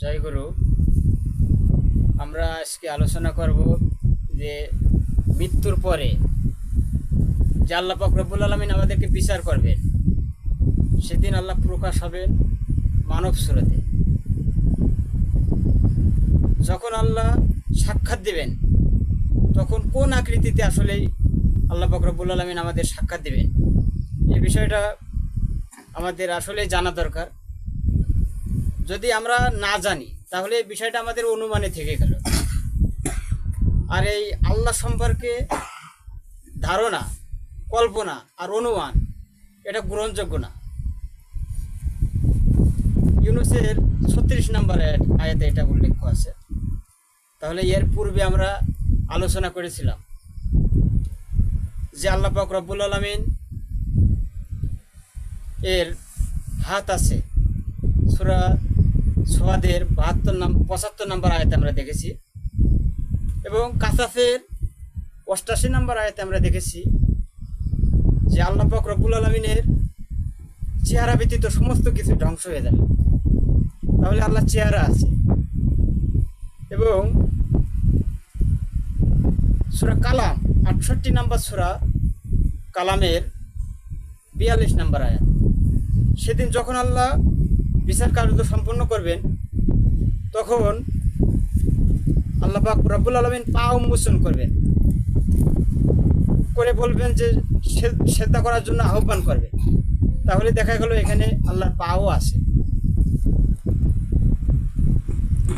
জয় গুরু। আমরা আজকে আলোচনা করব যে মৃত্যুর পরে যে আল্লাহ পাক রব্বুল আলামিন আমাদেরকে বিচার করবেন, সেদিন আল্লাহ প্রকাশ হবেন মানব সুরতে। যখন আল্লাহ সাক্ষাৎ দিবেন, তখন কোন আকৃতিতে আসলেই আল্লাহ পাক রব্বুল আলামিন আমাদের সাক্ষাৎ দিবেন, এই বিষয়টা আমাদের আসলে জানা দরকার। যদি আমরা না জানি তাহলে এই বিষয়টা আমাদের অনুমানে থেকে গেল। আর এই আল্লাহ সম্পর্কে ধারণা, কল্পনা আর অনুমান এটা গ্রহণযোগ্য না। ইউনূসের 36 নম্বর আয়াতে এটা উল্লেখ আছে। তাহলে এর পূর্বে আমরা আলোচনা করেছিলাম যে আল্লাহ পাক রব্বুল আলামিন এর হাত আছে। সূরা সোয়াদের 75 নম্বর আয়াতে আমরা দেখেছি, এবং কাসাসের 88 নম্বর আয়াতে আমরা দেখেছি যে আল্লাহ পাক রব্বুল আলামিনের চেহারা ব্যতীত সমস্ত কিছু ধ্বংস হয়ে যাবে। তাহলে আল্লাহ চেহারা আছে। এবং সূরা কালাম 68 নম্বর সূরা কালামের 42 নম্বর আয়াত, সেদিন যখন আল্লাহ বিচার কার্য সম্পন্ন করবেন, তখন আল্লাহ পাক রব্বুল আলামিন পা উন্মোচন করবেন, করে বলবেন যে সেজদা করার জন্য আহ্বান করবে। তাহলে দেখা গেল এখানে আল্লাহর পাও আছে।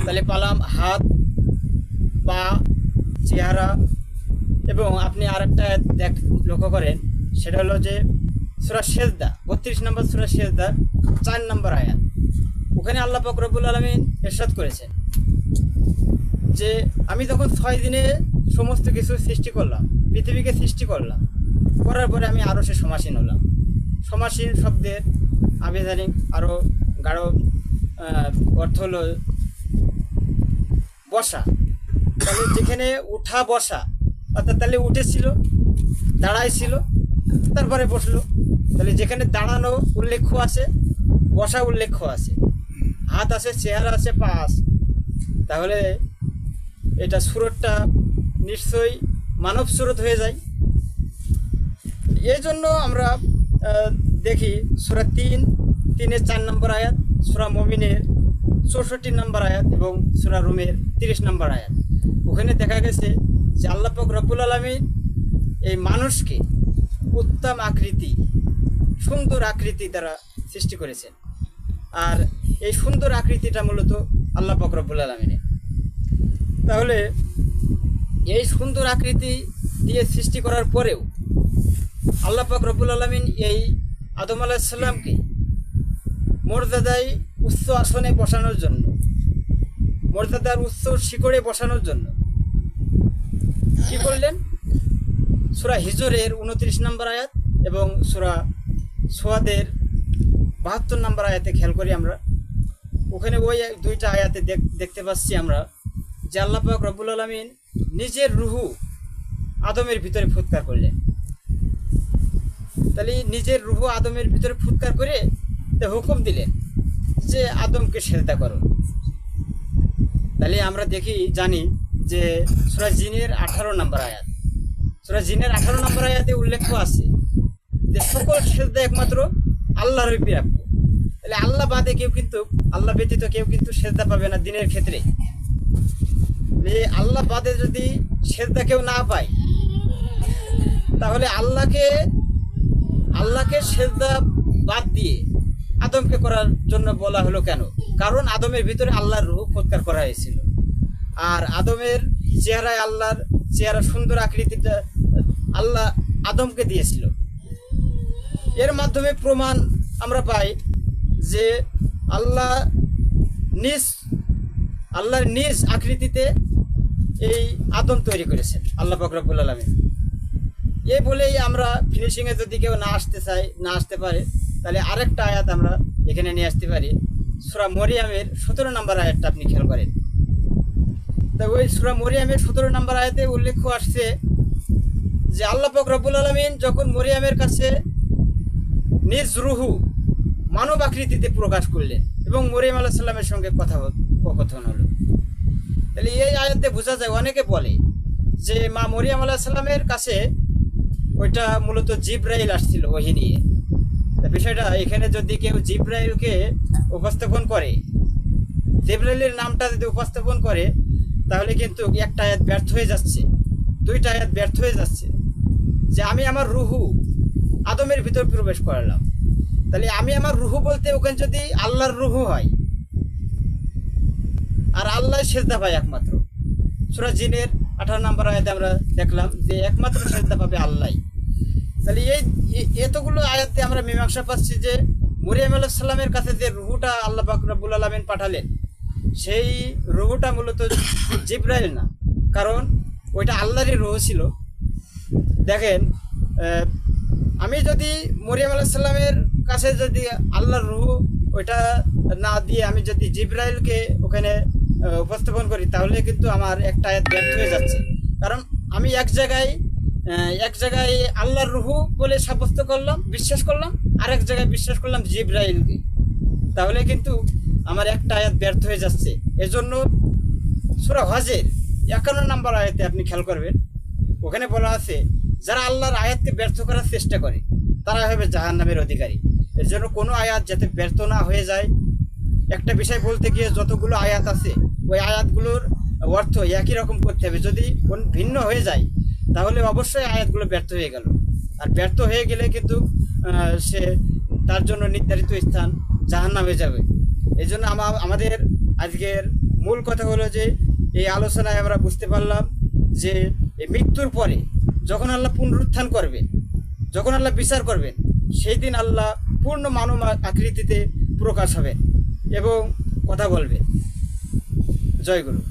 তাহলে পালাম হাত, পা, চেহারা। এবং আপনি আরেকটা লক্ষ্য করেন, সেটা হলো যে সূরা সেজদা 32 নম্বর সূরা সেজদা 4 নম্বর আয়াত। ওখানে আল্লাহ পাক রব্বুল আলামিন ইরশাদ করেছেন যে আমি যখন 6 দিনে সমস্ত কিছু সৃষ্টি করলাম, পৃথিবীকে সৃষ্টি করলাম, করার পরে আমি আরশে সমাসীন হলাম। সমাসীন শব্দের আবিধানিক আরও গাঢ় অর্থ হলো বসা। তাহলে যেখানে উঠা বসা, অর্থাৎ তাহলে উঠেছিল, দাঁড়াইছিল, তারপরে বসলো। তাহলে যেখানে দাঁড়ানো উল্লেখ আছে, বসা উল্লেখ আছে, হাত আছে, চেহারা আছে, পা আছে, তাহলে এটা সুরতটা নিশ্চয়ই মানব সুরত হয়ে যায়। এই জন্য আমরা দেখি সূরা 3-এর 4 নম্বর আয়াত, সূরা মুমিনের 64 নম্বর আয়াত এবং সূরা রুমের 30 নম্বর আয়াত। ওখানে দেখা গেছে যে আল্লাহ পাক রব্বুল আলামিন এই মানুষকে উত্তম আকৃতি, সুন্দর আকৃতি দ্বারা সৃষ্টি করেছেন। আর এই সুন্দর আকৃতিটা মূলত আল্লাহ পাক রব্বুল আলামিনের। তাহলে এই সুন্দর আকৃতি দিয়ে সৃষ্টি করার পরেও আল্লাহ পাক রব্বুল আলামিন এই আদম আলাইহিস সালামকে মর্যাদায় উচ্চ আসনে বসানোর জন্য, মর্যাদার উচ্চ শিখরে বসানোর জন্য কি করলেন? সূরা হিজরের 29 নম্বর আয়াত এবং সূরা সোয়াদের 72 নম্বর আয়াতে খেয়াল করি আমরা। ওখানে ওই দুইটা আয়াতে দেখতে পাচ্ছি আমরা যে আল্লাহ পাক রব্বুল আলামিন নিজের রুহু আদমের ভিতরে ফুৎকার করলেন। তাহলে নিজের রুহু আদমের ভিতরে ফুৎকার করে হুকুম দিলেন যে আদমকে সেজদা করো। তাহলে আমরা জানি যে সূরা জিনের 18 নম্বর আয়াত, সূরা জিনের 18 নম্বর আয়াতে উল্লেখ আছে যে সকল সেজদা একমাত্র আল্লাহরই প্রাপ্য। তাহলে আল্লাহ বাদে কেউ কিন্তু, আল্লাহ ব্যতীত কেউ কিন্তু সেজদা পাবে না দিনের ক্ষেত্রে। আল্লাহ বাদে যদি সেজদা কেউ না পায়, তাহলে আল্লাহকে সেজদা বাদ দিয়ে আদমকে করার জন্য বলা হলো কেন? কারণ আদমের ভিতরে আল্লাহর রূহ ফুৎকার করা হয়েছিল। আর আদমের চেহারায় আল্লাহর চেহারা, সুন্দর আকৃতিটা আল্লাহ আদমকে দিয়েছিল। এর মাধ্যমে প্রমাণ আমরা পাই যে আল্লাহর নিজ আকৃতিতে এই আদম তৈরি করেছেন আল্লাহ পাক রব্বুল আলামিন। এই বলেই আমরা ফিনিশিংয়ে যদি কেউ না আসতে পারে, তাহলে আরেকটা আয়াত আমরা এখানে নিয়ে আসতে পারি। সূরা মরিয়মের 17 নম্বর আয়াতটা আপনি খেয়াল করেন। তা ওই সূরা মরিয়মের 17 নম্বর আয়াতে উল্লেখ আসছে যে আল্লাহ পাক রব্বুল আলামিন যখন মরিয়মের কাছে নিজ রুহু মানব আকৃতিতে প্রকাশ করলেন এবং মরিয়ম আলাইহিস সালামের সঙ্গে কথা প্রকথন হলো। তাহলে এই আয়াতে বোঝা যায়, অনেকে বলে যে মা মরিয়ম আলাইহিস সালামের কাছে ওইটা মূলত জিবরাইল আসছিল ওহী নিয়ে। তা বিষয়টা এখানে যদি কেউ জিবরাইলকে উপস্থাপন করে, জিবরাইলের নামটা যদি উপস্থাপন করে, তাহলে কিন্তু একটা আয়াত ব্যর্থ হয়ে যাচ্ছে, দুইটা আয়াত ব্যর্থ হয়ে যাচ্ছে। যে আমি আমার রুহু আদমের ভিতর প্রবেশ করালাম, তাহলে আমি আমার রুহু বলতে ওখানে যদি আল্লাহর রুহু হয়, আর আল্লাহ সেজদা পায় একমাত্র। সূরা জিনের 18 নম্বর আয়াতে আমরা দেখলাম যে একমাত্র সেজদা পাবে আল্লাহ। তাহলে এতগুলো আয়াতে আমরা মীমাংসা পাচ্ছি যে মরিয়ম আলাইহিস সালামের কাছে যে রুহুটা আল্লাহ পাক রব্বুল আলামিন পাঠালেন, সেই রুহুটা মূলত জিবরাইল না, কারণ ওইটা আল্লাহরই রুহু ছিল। দেখেন, আমি যদি মরিয়ম আলাইহিস সালামের কাছে যদি আল্লাহর রুহু ওইটা না দিয়ে আমি যদি জিবরাইলকে ওখানে উপস্থাপন করি, তাহলে কিন্তু আমার একটা আয়াত ব্যর্থ হয়ে যাচ্ছে। কারণ আমি এক জায়গায় আল্লাহর রুহু বলে সাব্যস্ত করলাম, বিশ্বাস করলাম, আর এক জায়গায় বিশ্বাস করলাম জিবরাইলকে, তাহলে কিন্তু আমার একটা আয়াত ব্যর্থ হয়ে যাচ্ছে। এজন্য সূরা হজের 51 নম্বর আয়াতে আপনি খেয়াল করবেন, ওখানে বলা আছে যারা আল্লাহর আয়াতকে ব্যর্থ করার চেষ্টা করে তারা হবে জাহান্নামের অধিকারী। এর জন্য কোনো আয়াত যাতে ব্যর্থ না হয়ে যায়, একটা বিষয় বলতে গিয়ে যতগুলো আয়াত আছে ওই আয়াতগুলোর অর্থ একই রকম করতে হবে। যদি ভিন্ন হয়ে যায় তাহলে অবশ্যই আয়াতগুলো ব্যর্থ হয়ে গেল, আর ব্যর্থ হয়ে গেলে কিন্তু সে তার জন্য নির্ধারিত স্থান জাহান্নাম হয়ে যাবে। এই জন্য আমাদের আজকের মূল কথা হলো যে এই আলোচনায় আমরা বুঝতে পারলাম যে এই মৃত্যুর পরে যখন আল্লাহ পুনরুত্থান করবেন, যখন আল্লাহ বিচার করবেন, সেই দিন আল্লাহ পূর্ণ মানব আকৃতিতে প্রকাশ হবেন এবং কথা বলবেন। জয় গুরু।